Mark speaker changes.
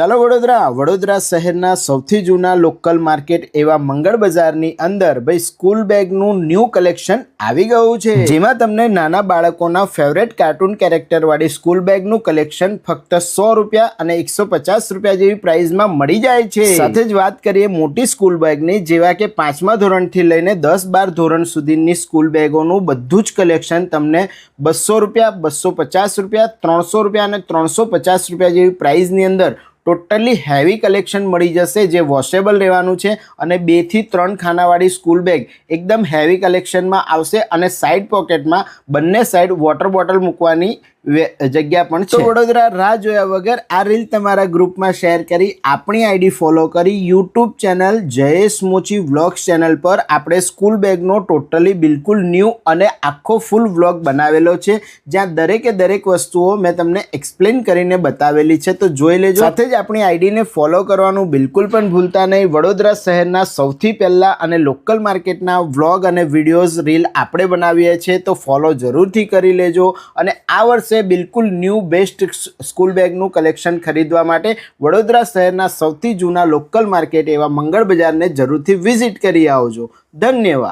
Speaker 1: ચાલો વડોદરા શહેરના સૌથી જૂના લોકલ માર્કેટ એવા મંગળ બજારની અંદર ભાઈ સ્કૂલ બેગનું ન્યૂ કલેક્શન આવી ગયું છે, જેમાં તમને નાના બાળકોના ફેવરેટ કાર્ટૂન કેરેક્ટર વાળી સ્કૂલ બેગનું કલેક્શન ફક્ત 100 રૂપિયા અને 150 રૂપિયા જેવી પ્રાઇસમાં મળી જાય છે। સાથે જ વાત કરીએ મોટી સ્કૂલ બેગની, જેવા કે 5મા ધોરણથી લઈને 10-12 ધોરણ સુધીની સ્કૂલ બેગોનું બધું જ કલેક્શન તમને 200 રૂપિયા, 250 રૂપિયા, 300 રૂપિયા અને 350 રૂપિયા જેવી પ્રાઇસની અંદર ટોટલી હેવી કલેક્શન મળી જશે, જે વોશેબલ રહેવાનું છે અને 2 થી 3 ખાનાવાળી સ્કૂલ બેગ એકદમ હેવી કલેક્શનમાં આવશે અને સાઈડ પોકેટમાં બંને સાઈડ વોટર બોટલ મૂકવાની જગ્યા પણ છે। તો વડોદરા રાહ જોયા વગર આ રીલ તમારા ગ્રુપમાં શેર કરી આપણી આઈડી ફોલો કરી YouTube channel Jayesh Mochi vlogs channel પર આપણે સ્કૂલ બેગનો ટોટલી બિલકુલ ન્યૂ અને આખો ફૂલ વ્લોગ બનાવેલો છે, જ્યાં દરેકે દરેક વસ્તુઓ મેં તમને એક્સપ્લેન કરીને બતાવેલી છે, તો જોઈ લેજો। સાથે જ આપણી આઈડીને ફોલો કરવાનું બિલકુલ પણ ભૂલતા નહીં। વડોદરા શહેરના સૌથી પહેલા અને લોકલ માર્કેટના વ્લોગ અને વિડીયોઝ રીલ આપણે બનાવીએ છીએ, તો ફોલો જરૂરથી કરી લેજો। અને આ વર્ષે બિલકુલ ન્યૂ બેસ્ટ સ્કૂલ બેગનું કલેક્શન ખરીદવા માટે વડોદરા શહેરના સૌથી જૂના લોકલ માર્કેટ એવા મંગળ બજારને જરૂરથી વિઝિટ કરી આવજો। ધન્યવાદ।